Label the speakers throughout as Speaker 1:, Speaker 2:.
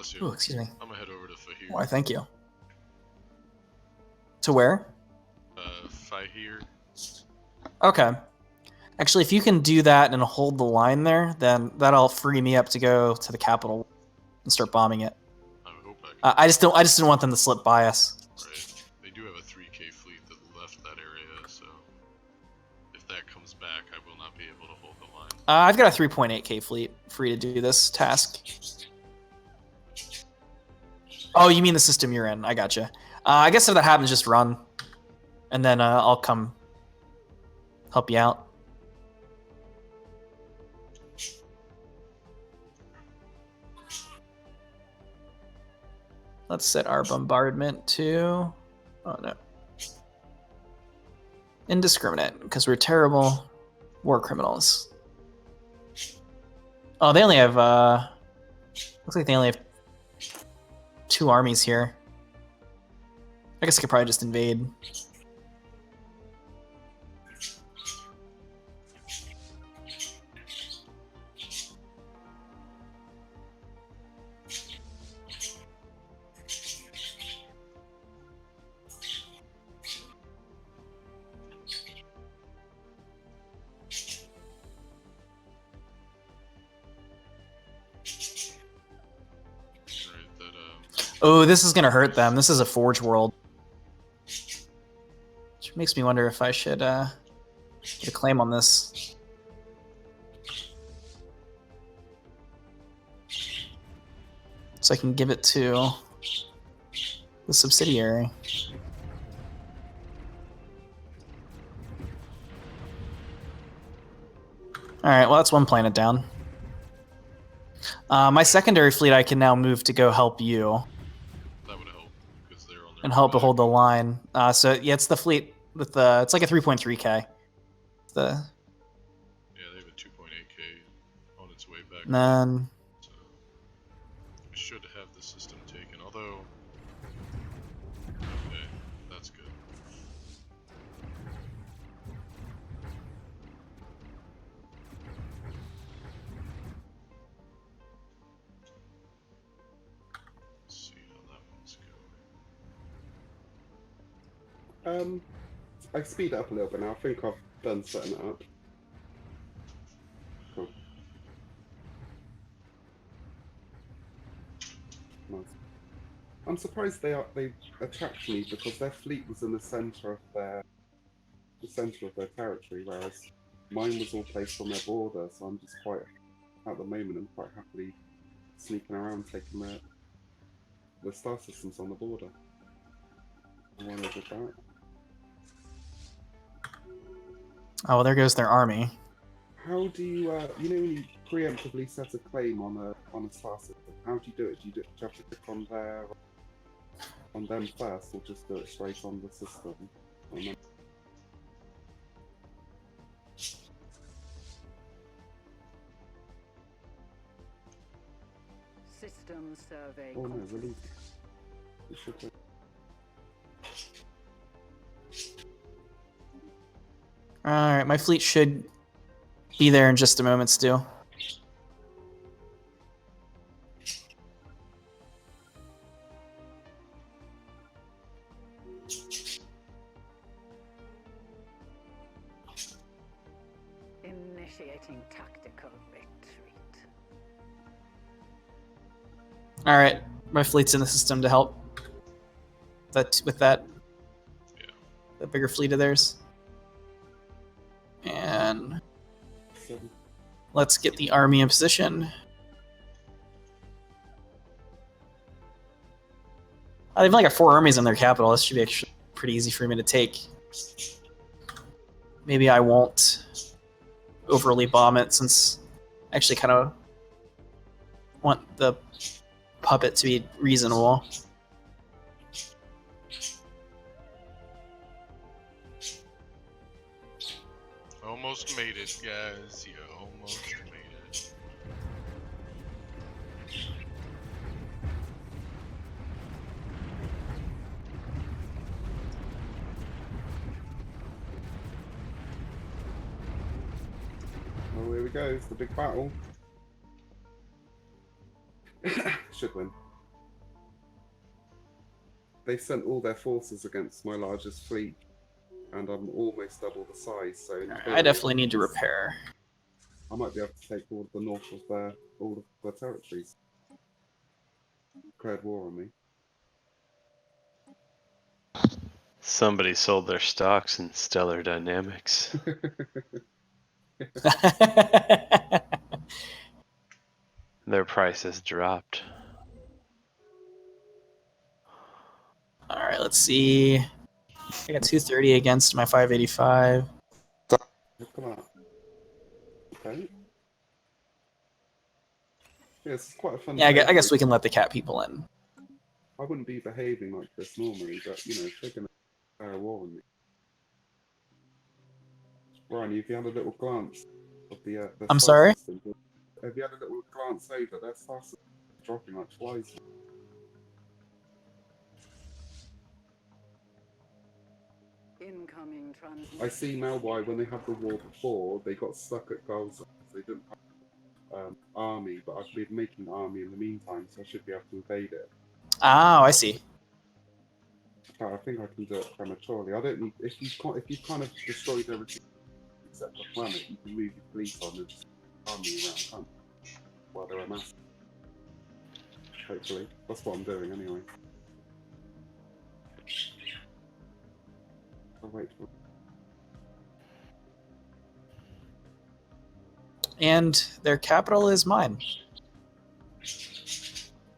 Speaker 1: bless you.
Speaker 2: Oh, excuse me.
Speaker 1: I'm gonna head over to Fahir.
Speaker 2: Why, thank you. To where?
Speaker 1: Fahir.
Speaker 2: Okay. Actually, if you can do that and hold the line there, then that'll free me up to go to the capital and start bombing it.
Speaker 1: I hope I can.
Speaker 2: I just didn't want them to slip by us.
Speaker 1: Right. They do have a 3K fleet that left that area, so if that comes back, I will not be able to hold the line.
Speaker 2: I've got a 3.8K fleet free to do this task. Oh, you mean the system you're in? I gotcha. I guess if that happens, just run, and then I'll come help you out. Let's set our bombardment to, oh no, indiscriminate, because we're terrible war criminals. Oh, they only have, looks like they only have 2 armies here. I guess I could probably just invade. Oh, this is gonna hurt them. This is a Forge world. Which makes me wonder if I should get a claim on this. So I can give it to the subsidiary. Alright, well that's one planet down. My secondary fleet I can now move to go help you. And help to hold the line. So yeah, it's the fleet with the. It's like a 3.3K. The.
Speaker 1: Yeah, they have a 2.8K on its way back.
Speaker 2: And then.
Speaker 1: So we should have the system taken. Although. Okay, that's good.
Speaker 3: I speed up a little bit now. I think I've done setting it up. Cool. Nice. I'm surprised they attacked me because their fleet was in the center of their territory, whereas mine was all placed on their border. So I'm just quite, at the moment, I'm quite happily sneaking around, taking the star systems on the border. I wanted to do that.
Speaker 2: Oh, well, there goes their army.
Speaker 3: How do you, you know, when you preemptively set a claim on a star system, how do you do it? Do you have to click on them first, or just do it straight on the system?
Speaker 4: System survey.
Speaker 3: Oh no, really? It should be.
Speaker 2: Alright, my fleet should be there in just a moment still.
Speaker 4: Initiating tactical retreat.
Speaker 2: Alright, my fleet's in the system to help with that.
Speaker 1: Yeah.
Speaker 2: The bigger fleet of theirs. And let's get the army in position. They've only got 4 armies in their capital. This should be actually pretty easy for me to take. Maybe I won't overly bomb it, since I actually kind of want the puppet to be reasonable.
Speaker 1: Almost made it, guys. You almost made it.
Speaker 3: Oh, here we go. It's the big battle. Should win. they sent all their forces against my largest fleet, and I'm almost double the size. So in
Speaker 2: I
Speaker 3: theory,
Speaker 2: definitely need to repair.
Speaker 3: I might be able to take all of the north of all of their territories. Declared war on me.
Speaker 5: Somebody sold their stocks in Stellar Dynamics. Their price has dropped.
Speaker 2: All right, let's see. I got 230 against my 585.
Speaker 3: Look at that. Okay. Yeah, it's quite a fun.
Speaker 2: Yeah, I
Speaker 3: day.
Speaker 2: guess we can let the cat people in.
Speaker 3: I wouldn't be behaving like this normally, but you know, if they're going to declare a war on me. Ryan, have you had a little glance of the
Speaker 2: I'm
Speaker 3: star
Speaker 2: sorry?
Speaker 3: system? Have you had a little glance over? Their star system is dropping like flies.
Speaker 4: Incoming transmission.
Speaker 3: I see now why when they had the war before, they got stuck at goals. They didn't have army, but I've been making army in the meantime, so I should be able to invade it.
Speaker 2: Oh, I see.
Speaker 3: I think I can do it prematurely. I don't need if you kind of destroyed everything except the planet, you can move your fleet on and just army around, can't you? While they're amassed. Hopefully. That's what I'm doing anyway. I'll wait for
Speaker 2: And their capital is mine.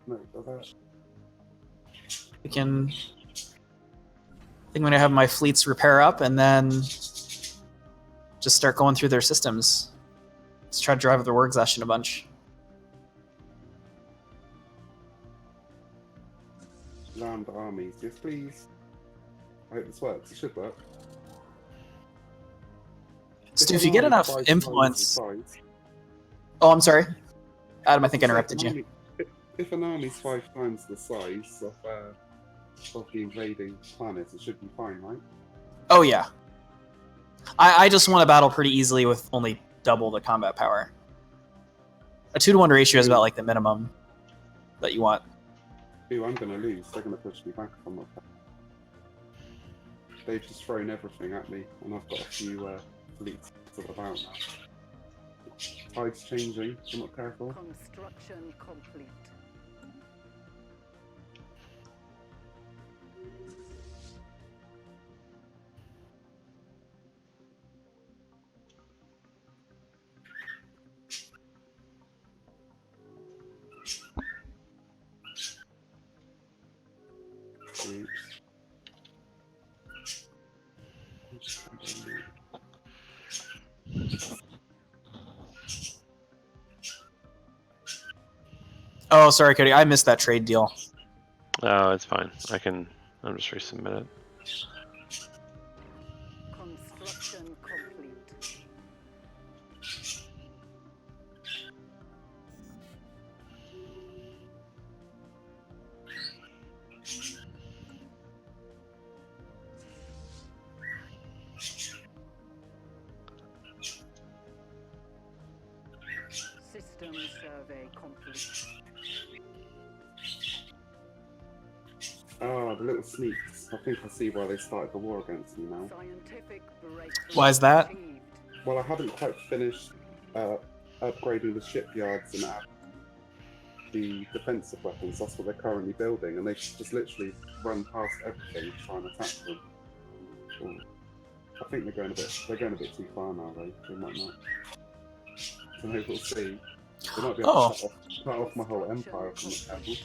Speaker 3: no, that.
Speaker 2: We can. I think I'm gonna have my fleets repair up and then just start going through their systems. Let's try to drive up their war exhaustion a bunch.
Speaker 3: Land armies, yes please. I hope this works. It should work.
Speaker 2: Stu, if you get enough influence. Oh, I'm sorry. Adam, I think I interrupted you.
Speaker 3: If an army's 5 times the size of the invading planet, it should be fine, right?
Speaker 2: Oh, yeah. I just won a battle pretty easily with only double the combat power. A 2-to-1 ratio is about like the minimum that you want.
Speaker 3: Ooh, I'm gonna lose. They're gonna push me back if I'm not. They've just thrown everything at me, and I've got a few fleets sort of out now. Tide's changing, if I'm not careful.
Speaker 4: Construction complete.
Speaker 2: Oh, sorry, Cody. I missed that trade deal.
Speaker 5: Oh, it's fine. I'm just resubmit it.
Speaker 4: Construction complete. System survey complete.
Speaker 3: Ah, the little sneaks. I think I see why they started the war against me now.
Speaker 4: Scientific breakthrough
Speaker 2: Why is that?
Speaker 4: achieved.
Speaker 3: Well, I haven't quite finished upgrading the shipyards and the defensive weapons. That's what they're currently building, and they just literally run past everything to try and attack them. Ooh. I think they're going a bit too far now, though. They might not. So maybe we'll see. They might be able to cut off my whole empire from the capital.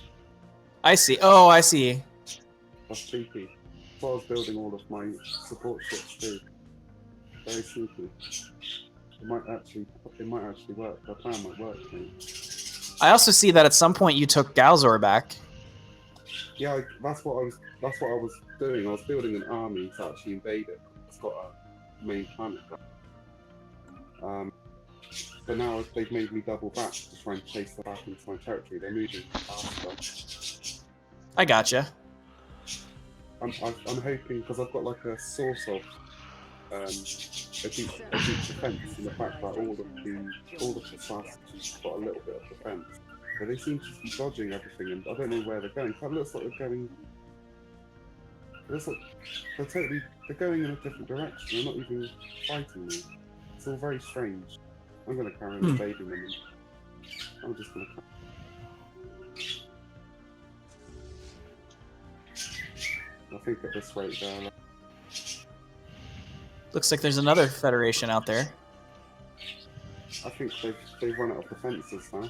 Speaker 2: I see. Oh, I see.
Speaker 3: That's cheeky. So I was building all of my support ships too. Very sneaky. It might actually work. The plan might work for me.
Speaker 2: I also see that at some point you took Galzor back.
Speaker 3: Yeah, that's what I was doing. I was building an army to actually invade it. It's got a main planet. But now they've made me double back to try and chase them back into my territory. They're moving faster.
Speaker 2: I gotcha.
Speaker 3: I'm hoping, because I've got like a source of a deep defense in the fact that all of the stars have got a little bit of defense. But they seem to be dodging everything, and I don't know where they're going. It looks like they're going They're going in a different direction. They're not even fighting me. It's all very strange. I'm going to carry on invading them. I'm just going to. I think at this rate, they're.
Speaker 2: Looks like there's another Federation out there.
Speaker 3: I think they've run out of defences now.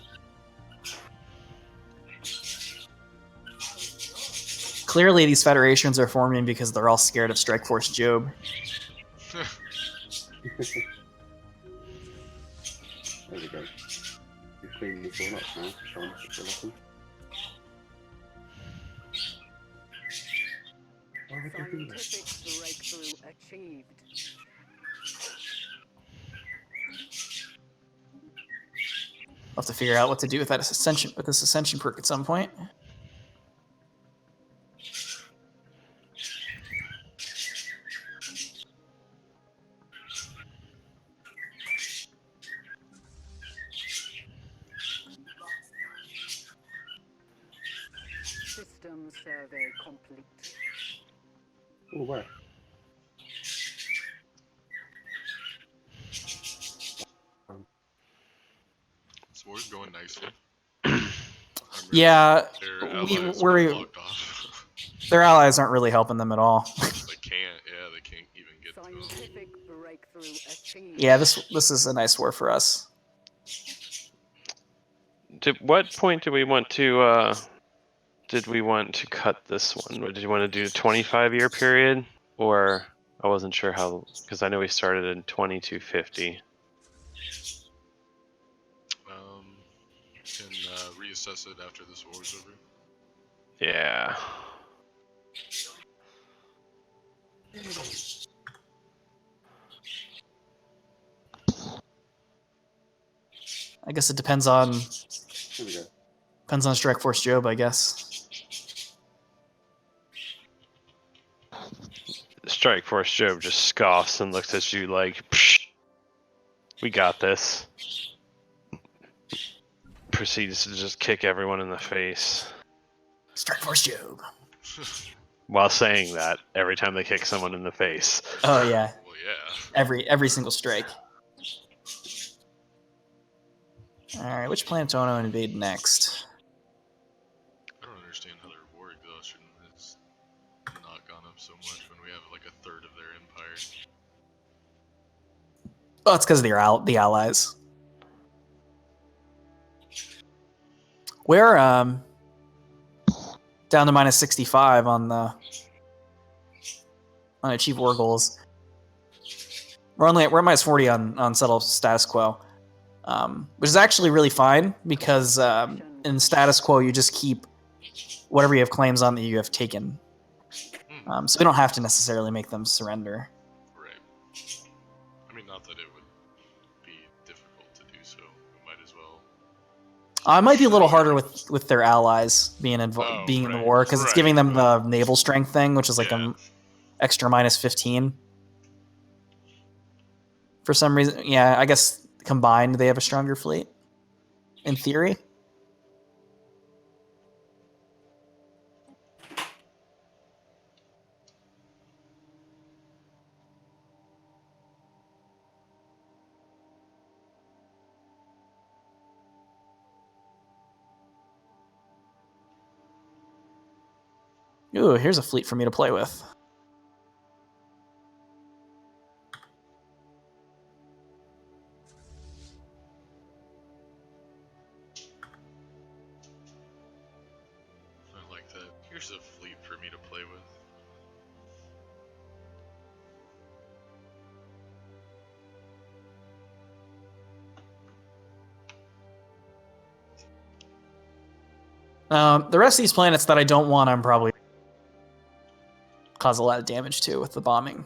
Speaker 2: Clearly, these Federations are forming because they're all scared of Strike Force Job.
Speaker 3: There we go. We're cleaning this all up now. Trying to get lucky. Why would they do this?
Speaker 4: Scientific breakthrough achieved.
Speaker 2: I'll have to figure out what to do with this ascension perk at some point.
Speaker 4: System survey complete.
Speaker 3: Oh, where?
Speaker 1: So we're going nicely.
Speaker 2: Yeah,
Speaker 1: Their allies
Speaker 2: we're
Speaker 1: are locked off.
Speaker 2: their allies aren't really helping them at all.
Speaker 1: They can't even get to them.
Speaker 4: Scientific breakthrough achieved.
Speaker 2: Yeah, this is a nice war for us.
Speaker 5: What point do we want to? Did we want to cut this one? Or did you want to do a 25-year period, or I wasn't sure how, because I know we started in 2250.
Speaker 1: Can reassess it after this war is over.
Speaker 5: Yeah.
Speaker 2: I guess it depends on
Speaker 3: There we go.
Speaker 2: Strike Force Job, I guess.
Speaker 5: Strike Force Job just scoffs and looks at you like, psh, we got this. Proceeds to just kick everyone in the face.
Speaker 2: Strike Force Job.
Speaker 5: While saying that, every time they kick someone in the face.
Speaker 2: Oh yeah,
Speaker 1: Well, yeah.
Speaker 2: every single strike. All right, which planet do I want to invade next?
Speaker 1: I don't understand how their war exhaustion has not gone up so much when we have like a third of their empire.
Speaker 2: Oh, it's because of the allies. We're down to minus 65 on achieve war goals. We're at minus 40 on settle status quo, which is actually really fine because in status quo you just keep whatever you have claims on that you have taken. So we don't have to necessarily make them surrender.
Speaker 1: Right. I mean, not that it would be difficult to do so. We might as well.
Speaker 2: It might be a little harder with their allies being in the
Speaker 1: right,
Speaker 2: war because it's giving them the naval strength thing, which is like
Speaker 1: Yeah.
Speaker 2: an extra minus 15. For some reason, yeah, I guess combined they have a stronger fleet. In theory. Ooh, here's a fleet for me to play with.
Speaker 1: I like that. Here's a fleet for me to play with.
Speaker 2: The rest of these planets that I don't want, I'm probably cause a lot of damage to with the bombing.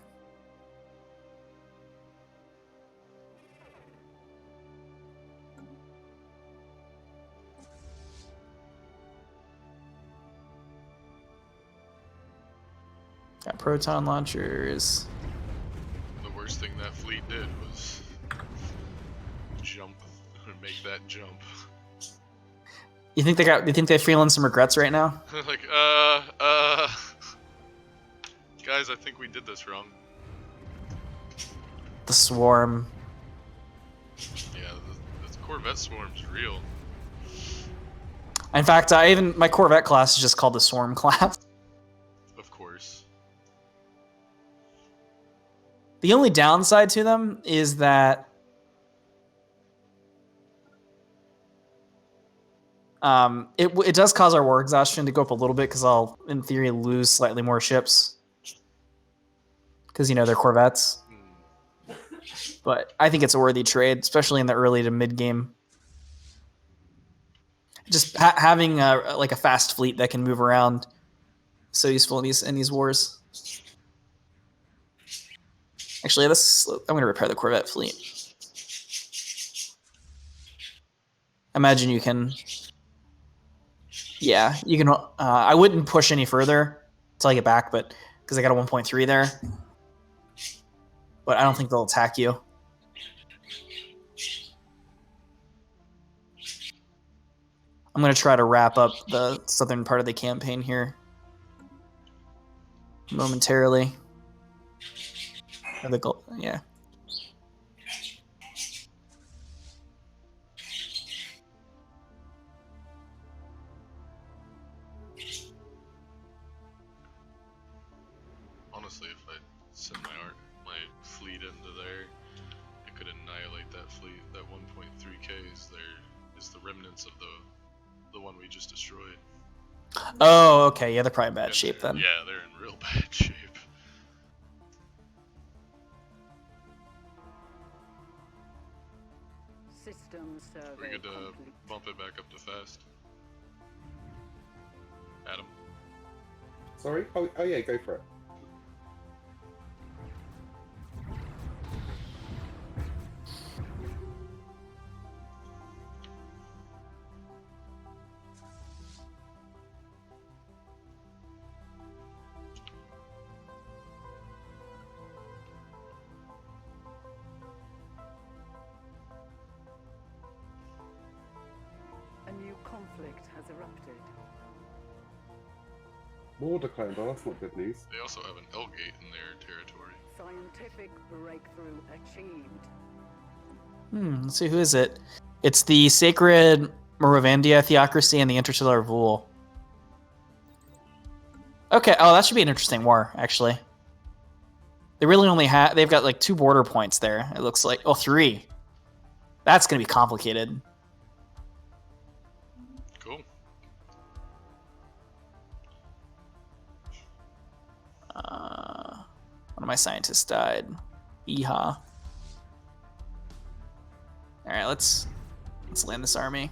Speaker 2: Got proton launchers.
Speaker 1: The worst thing that fleet did was jump, make that jump.
Speaker 2: You think they're feeling some regrets right now?
Speaker 1: Like, Guys, I think we did this wrong.
Speaker 2: The swarm.
Speaker 1: Yeah, the Corvette swarm's real.
Speaker 2: In fact, my Corvette class is just called the Swarm class.
Speaker 1: Of course.
Speaker 2: The only downside to them is that it does cause our war exhaustion to go up a little bit because I'll, in theory, lose slightly more ships. Because, you know, they're Corvettes. But I think it's a worthy trade, especially in the early to mid game. Just having like a fast fleet that can move around so useful in these wars. Actually, I'm going to repair the Corvette fleet. Imagine you can. Yeah, you can. I wouldn't push any further until I get back, but because I got a 1.3 there. But I don't think they'll attack you. I'm going to try to wrap up the southern part of the campaign here momentarily. Yeah.
Speaker 1: Honestly, if I send my fleet into there, I could annihilate that fleet. That 1.3k is the remnants of the one we just destroyed.
Speaker 2: Oh, okay. Yeah, they're probably in bad shape then.
Speaker 1: Yeah, they're in real bad shape.
Speaker 4: System survey
Speaker 1: We're good to
Speaker 4: complete.
Speaker 1: bump it back up to fast. Adam.
Speaker 3: Sorry? Oh yeah, go for it.
Speaker 4: A new conflict has erupted.
Speaker 3: War declared, but that's not good news.
Speaker 1: They also have an L-gate in their territory.
Speaker 4: Scientific breakthrough achieved.
Speaker 2: Let's see, who is it? It's the Sacred Merovingia Theocracy and the Interstellar Vool. Okay, oh, that should be an interesting war, actually. They really only have... They've got, like, 2 border points there, it looks like. Oh, 3. That's going to be complicated.
Speaker 1: Cool.
Speaker 2: One of my scientists died. Yeehaw. Alright, let's land this army.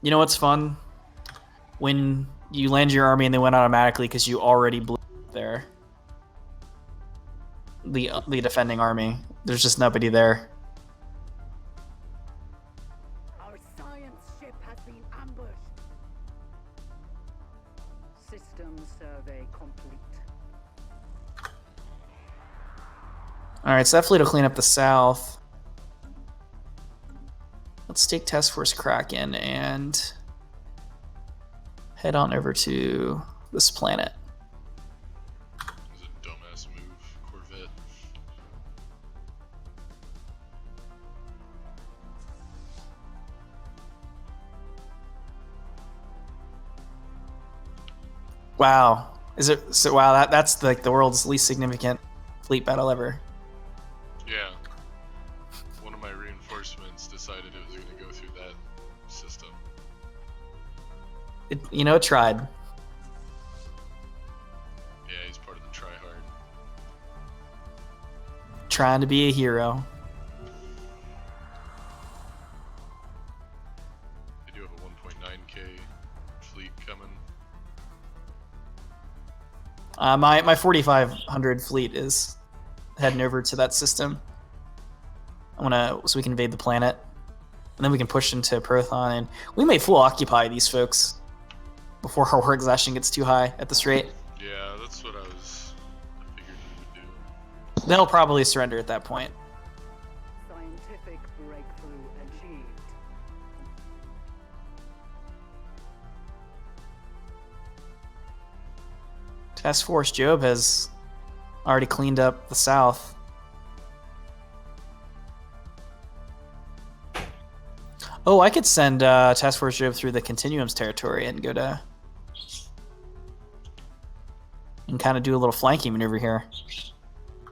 Speaker 2: You know what's fun? When you land your army and they went automatically because you already blew there. The defending army. There's just nobody there.
Speaker 4: Our science ship has been ambushed. System survey complete.
Speaker 2: Alright, so that fleet will clean up the south. Let's take Task Force Kraken and head on over to this planet.
Speaker 1: It was a dumbass move, Corvette.
Speaker 2: Wow. Is it so? Wow, that's like the world's least significant fleet battle ever.
Speaker 1: Yeah. One of my reinforcements decided it was going to go through that system.
Speaker 2: It tried.
Speaker 1: Yeah, he's part of the tryhard.
Speaker 2: Trying to be a hero.
Speaker 1: They do have a 1.9k fleet coming.
Speaker 2: My 4,500 fleet is heading over to that system. So we can invade the planet, and then we can push into Prothon, and we may full occupy these folks before our war exhaustion gets too high at this rate.
Speaker 1: Yeah, that's what I figured we would do.
Speaker 2: They'll probably surrender at that point.
Speaker 4: Scientific breakthrough achieved.
Speaker 2: Task Force Job has already cleaned up the south. Oh, I could send Task Force Job through the Continuum's territory and go to... and kind of do a little flanking maneuver here.